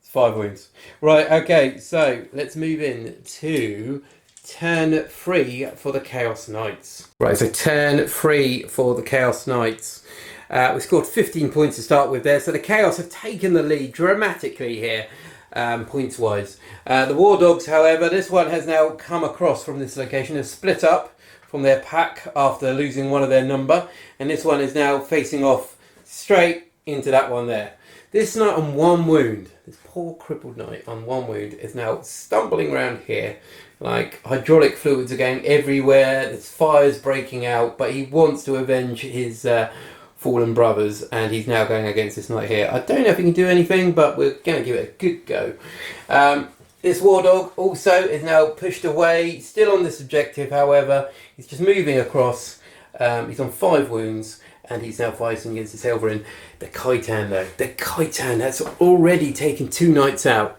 It's 5 wounds. Right, okay, so let's move in to turn 3 for the Chaos Knights. Right, so turn 3 for the Chaos Knights. We scored 15 points to start with there, so the Chaos have taken the lead dramatically here, points-wise. The War Dogs, however, this one has now come across from this location, has split up from their pack after losing one of their number, and this one is now facing off straight into that one there. This knight on 1 wound, this poor crippled knight on 1 wound, is now stumbling around here. Like, hydraulic fluids are going everywhere, there's fires breaking out, but he wants to avenge his fallen brothers, and he's now going against this knight here. I don't know if he can do anything, but we're going to give it a good go. This War Dog also is now pushed away, still on this objective, however. He's just moving across. He's on 5 wounds, and he's now fighting against this Helverin. The Khitan, though, the Khitan that's already taken 2 knights out,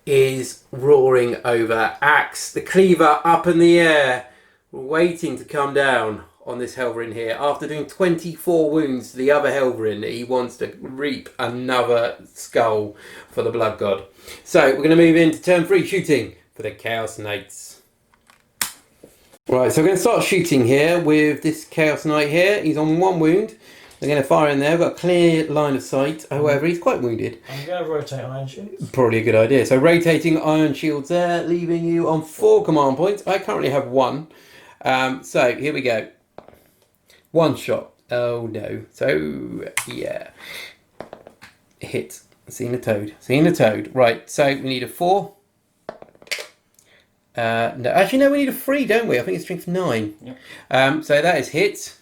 is roaring over. Axe, the cleaver up in the air, waiting to come down on this Helverin here. After doing 24 wounds to the other Helverin, he wants to reap another skull for the Blood God. So we're going to move into turn 3 shooting for the Chaos Knights. Right, so we're going to start shooting here with this Chaos Knight here. He's on 1 wound. They're going to fire in there. We've got a clear line of sight. However, he's quite wounded. I'm going to rotate Iron Shields. Probably a good idea. So rotating Iron Shields there, leaving you on 4 command points. I currently have 1. So here we go. 1 shot. Oh no. So yeah. Hit. Seen a toad. Seen a toad. Right. So we need a 4. No, actually no, we need a 3, don't we? I think it's strength 9. Yep. So that is hit.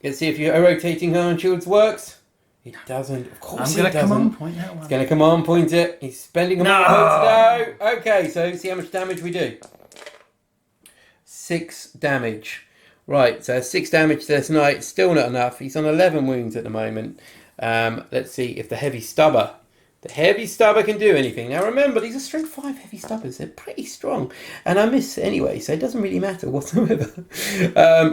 Let's see if your rotating Iron Shields works. It doesn't. Of course it doesn't. I'm going to command point that one. He's going to command point it. He's spending a command points. No. Okay. So see how much damage we do. 6 damage. Right, so 6 damage to this knight, still not enough. He's on 11 wounds at the moment. Let's see if the heavy stubber can do anything. Now remember, these are strength 5 heavy stubbers. They're pretty strong. And I miss anyway, so it doesn't really matter whatsoever.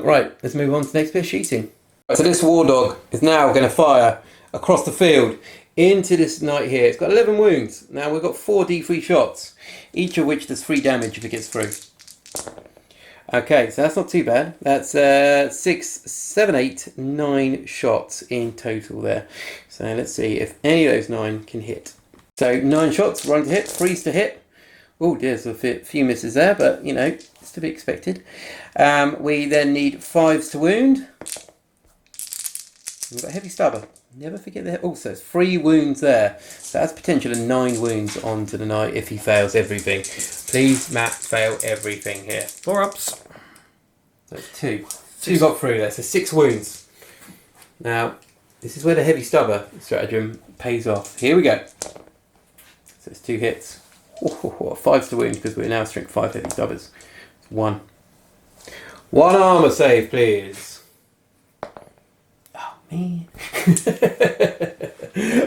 Right, let's move on to the next bit of shooting. So this War Dog is now going to fire across the field into this knight here. It's got 11 wounds. Now we've got 4 D3 shots, each of which does 3 damage if it gets through. Okay, so that's not too bad. That's 6, 7, 8, 9 shots in total there. So let's see if any of those 9 can hit. So 9 shots, 1 to hit, 3's to hit. Oh, there's a few misses there, but you know, it's to be expected. We then need 5s to wound. We've got heavy stubber. Never forget that. Also, it's 3 wounds there. So that's potential of 9 wounds onto the knight if he fails everything. Please, Matt, fail everything here. 4 ups. So 2. 2 got through there, so 6 wounds. Now, this is where the heavy stubber stratagem pays off. Here we go. So it's 2 hits. 5 to wound because we're now strength 5 heavy stubbers. 1. 1 armor save, please. Oh, man.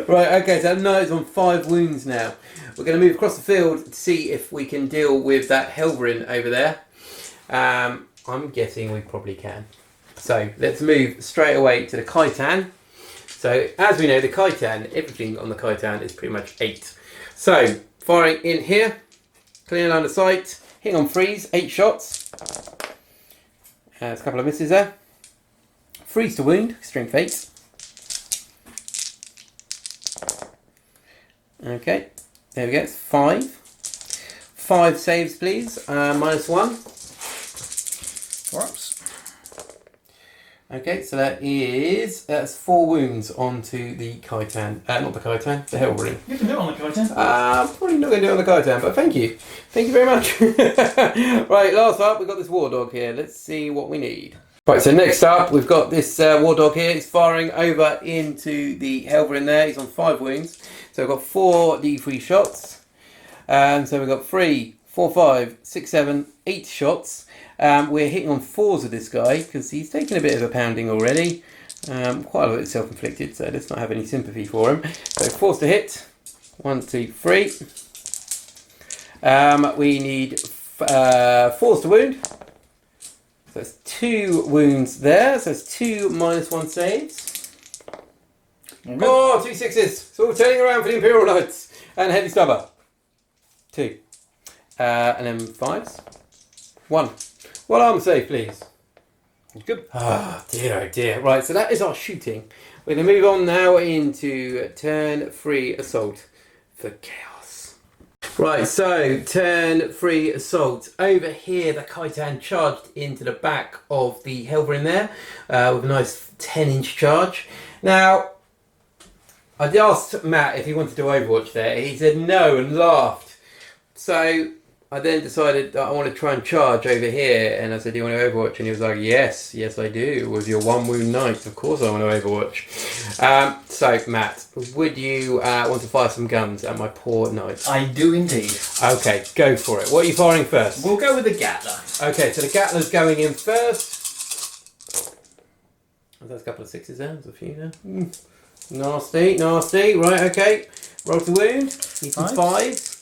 Right, okay, so Knight's on 5 wounds now. We're going to move across the field to see if we can deal with that Helverin over there. I'm guessing we probably can. So let's move straight away to the Khitan. So as we know, the Khitan, everything on the Khitan is pretty much 8. So firing in here, clear line of sight, hitting on freeze, 8 shots. There's a couple of misses there. Freeze to wound, strength 8. Okay, there we go, it's 5. 5 saves, please. -1. 4 ups. Okay, so that's 4 wounds onto the Khitan. Not the Khitan, the Helverin. You can do it on the Khitan. Probably not going to do it on the Khitan, but thank you. Thank you very much. Right, last up, we've got this War Dog here. Let's see what we need. Right, so next up, we've got this War Dog here. He's firing over into the Helverin there. He's on 5 wounds. So we've got 4 D3 shots. And so we've got 3, 4, 5, 6, 7, 8 shots. We're hitting on 4s with this guy because he's taken a bit of a pounding already. Quite a lot of it self-inflicted, so let's not have any sympathy for him. So 4s to hit. 1, 2, 3. We need 4s to wound. So that's 2 wounds there. So it's 2 -1 saves. Oh, 2 6s. So we're turning around for the Imperial Knights. And heavy stubber. 2. And then 5s. 1. 1 armor save, please. Good. Ah, dear, oh dear. Right, so that is our shooting. We're going to move on now into turn 3 assault for chaos. Right, so turn 3 assault. Over here, the Khitan charged into the back of the Helverin there with a nice 10-inch charge. Now, I asked Matt if he wanted to do Overwatch there. He said no and laughed. So I then decided that I want to try and charge over here, and I said, do you want to Overwatch? And he was like, yes, I do, with your 1 wound knight, of course I want to Overwatch. So Matt, would you want to fire some guns at my poor knight? I do indeed. Okay, go for it. What are you firing first? We'll go with the Gatler. Okay, so the Gatler's going in first. There's a couple of 6s there, there's a few there. Nasty, right, okay. Roll to wound, need some 5s.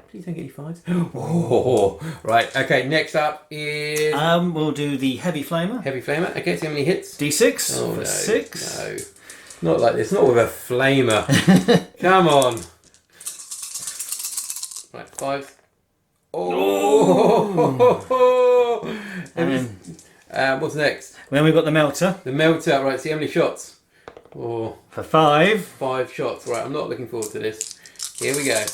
Please don't get any 5s. Oh, right, okay, next up is... We'll do the Heavy Flamer. Heavy Flamer, okay, so how many hits? D6 oh, for no, 6. No, not like this, not with a Flamer. Come on. Right, 5s. Oh! And then, what's next? then we've got the Melter. The Melter, right, see how many shots? Oh, For 5. 5 shots. Right, I'm not looking forward to this. Here we go.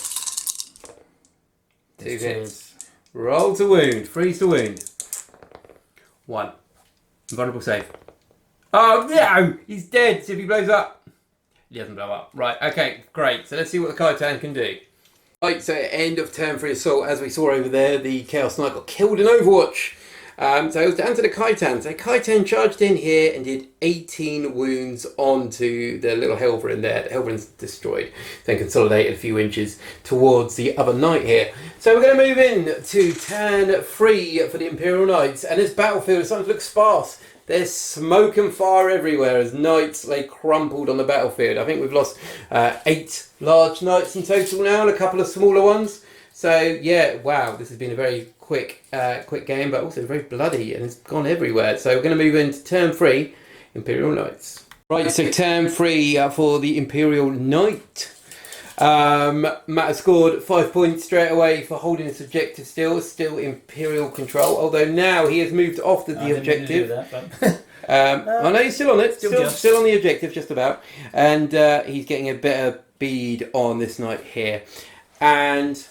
2 hits. Roll to wound. Freeze to wound. 1. Vulnerable save. Oh no! He's dead. See if he blows up. He doesn't blow up. Right, okay, great. So let's see what the Khitan can do. Right, so end of turn 3 assault. As we saw over there, the Chaos Knight got killed in Overwatch. So it was down to the Khitan. So Khitan charged in here and did 18 wounds onto the little Helverin there. The Helverin's destroyed. Then consolidated a few inches towards the other knight here. So we're going to move in to turn 3 for the Imperial Knights. And this battlefield is starting to look sparse. There's smoke and fire everywhere as knights lay crumpled on the battlefield. I think we've lost 8 large knights in total now and a couple of smaller ones. So yeah, wow, this has been a very quick game, but also very bloody, and it's gone everywhere. So we're going to move into turn 3, Imperial Knights. Right, so turn 3 for the Imperial Knight. Matt has scored 5 points straight away for holding this objective still Imperial control, although now he has moved off the objective. I know he's still on it, still on the objective, just about, and he's getting a better bead on this knight here, and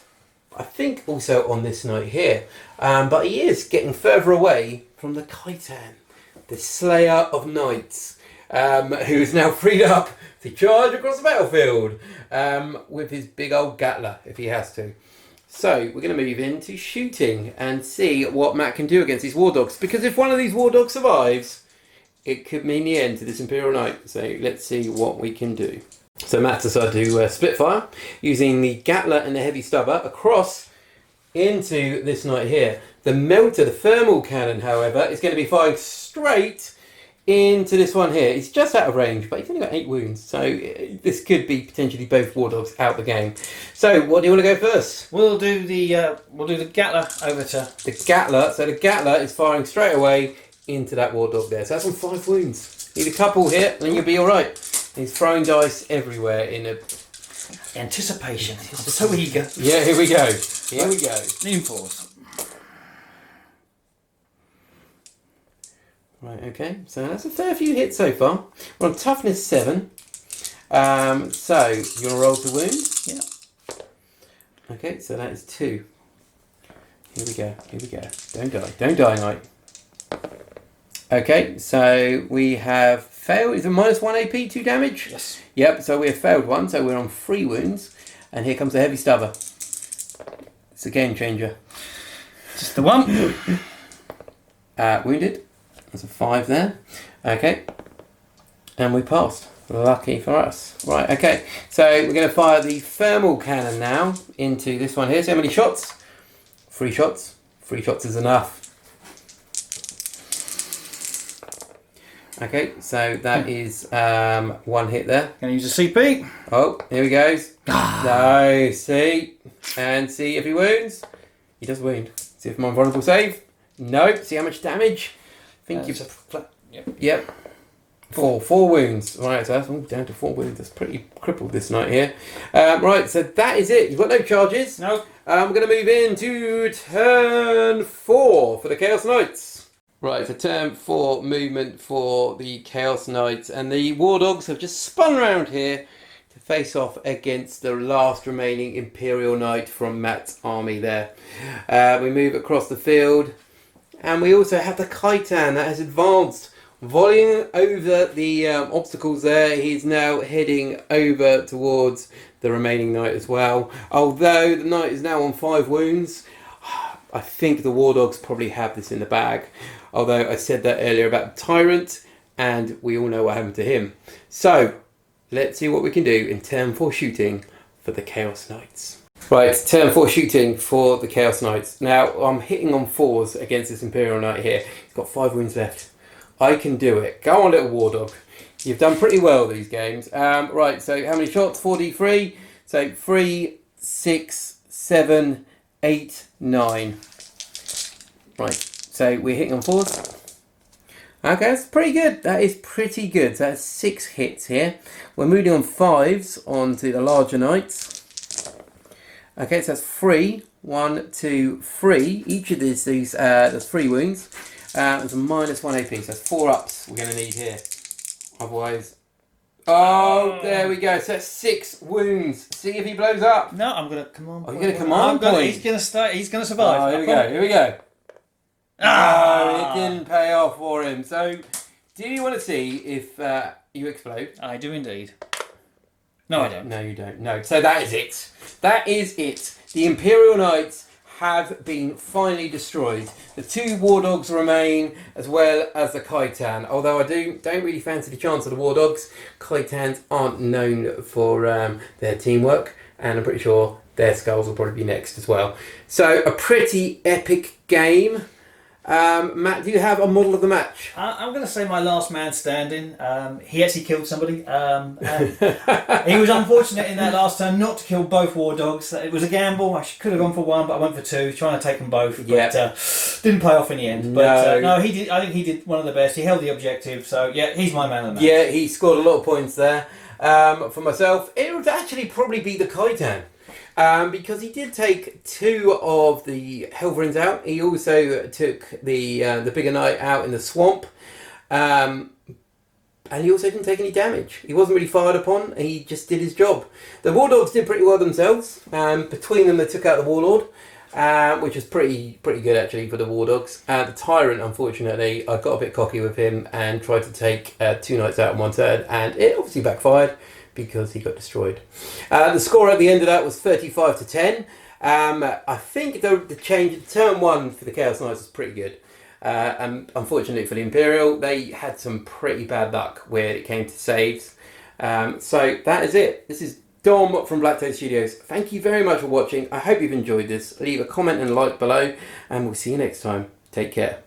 I think also on this knight here, but he is getting further away from the Khitan, the Slayer of Knights, who is now freed up to charge across the battlefield with his big old Gatler if he has to. So we're going to move into shooting and see what Matt can do against these War Dogs, because if one of these War Dogs survives, it could mean the end to this Imperial Knight. So let's see what we can do. So Matt decided to split fire using the Gatler and the Heavy Stubber across into this knight here. The Melter, the Thermal Cannon, however, is going to be firing straight into this one here. It's just out of range, but he's only got 8 wounds, so this could be potentially both War Dogs out the game. So, what do you want to go first? We'll do the Gatler over to the Gatler. So the Gatler is firing straight away into that War Dog there. So that's on 5 wounds. Need a couple here, and you'll be all right. He's throwing dice everywhere in a anticipation. I'm so eager. Yeah, here we go. Here we go. Lean force. Right, okay, so that's a fair few hits so far. We're on toughness 7. So, you want to roll the wounds? Yeah. Okay, so that is 2. Here we go, here we go. Don't die, knight. Okay, so we have failed. Is it -1 AP, 2 damage? Yes. Yep, so we have failed 1, so we're on 3 wounds. And here comes the Heavy Stubber. It's a game changer. Just the one. Wounded. There's a 5 there. Okay. And we passed. Lucky for us. Right, okay. So we're going to fire the Thermal Cannon now into this one here. So how many shots? 3 shots. 3 shots is enough. Okay, so that is 1 hit there. Gonna use a CP. Oh, here he goes. No, see? And see if he wounds. He does wound. See if my vulnerable save. Nope. See how much damage? I think Yep. 4 wounds. Right, so that's all down to 4 wounds. That's pretty crippled this night here. Right, so that is it. You've got no charges. No. We're going to move into turn 4 for the Chaos Knights. Right, so turn 4 movement for the Chaos Knights, and the War Dogs have just spun around here to face off against the last remaining Imperial Knight from Matt's army there. We move across the field, and we also have the Khitan that has advanced, volleying over the obstacles there. He's now heading over towards the remaining knight as well. Although the knight is now on 5 wounds, I think the War Dogs probably have this in the bag. Although I said that earlier about Tyrant, and we all know what happened to him. So, let's see what we can do in turn 4 shooting for the Chaos Knights. Right, turn 4 shooting for the Chaos Knights. Now, I'm hitting on 4s against this Imperial Knight here. He's got 5 wounds left. I can do it. Go on, little War Dog. You've done pretty well these games. Right, so how many shots? 4d3. So 3, 6, 7, 8, 9. Right, so we're hitting on 4s. Okay, that's pretty good. That is pretty good. So that's 6 hits here. We're moving on 5s onto the larger knights. Okay, so that's 3. 1, 2, 3. Each of these there's 3 wounds. There's a -1 AP, so that's 4 ups we're going to need here. Otherwise... Oh, there we go. So that's 6 wounds. See if he blows up. No, I'm going to command. Oh, you're going to command point. He's going to start. He's going to survive. Oh, here we go. Here we go. Oh, it didn't pay off for him. So, do you want to see if you explode? I do indeed. No, I don't. No, you don't. No. So that is it. That is it. The Imperial Knights have been finally destroyed. The 2 War Dogs remain, as well as the Khitan. Although I don't really fancy the chance of the War Dogs. Khitans aren't known for their teamwork, and I'm pretty sure their skulls will probably be next as well. So a pretty epic game. Matt, do you have a model of the match? I'm going to say my last man standing. He actually killed somebody. He was unfortunate in that last turn not to kill both War Dogs. It was a gamble. I could have gone for 1, but I went for 2, trying to take them both. But didn't pay off in the end. But no, he did. I think he did one of the best. He held the objective. So yeah, he's my man of the match. Yeah, he scored a lot of points there. For myself, it would actually probably be the Khitan. Because he did take 2 of the Helverins out. He also took the bigger knight out in the swamp. And he also didn't take any damage. He wasn't really fired upon. He just did his job. The War Dogs did pretty well themselves. Between them, they took out the Warlord, which was pretty good actually for the War Dogs. The Tyrant, unfortunately, I got a bit cocky with him and tried to take 2 knights out in 1 turn, and it obviously backfired because he got destroyed. The score at the end of that was 35 to 10. I think the change, turn 1 for the Chaos Knights was pretty good. And unfortunately for the Imperial, they had some pretty bad luck when it came to saves. So that is it. This is Dom from Black Toad Studios. Thank you very much for watching. I hope you've enjoyed this. Leave a comment and like below, and we'll see you next time. Take care.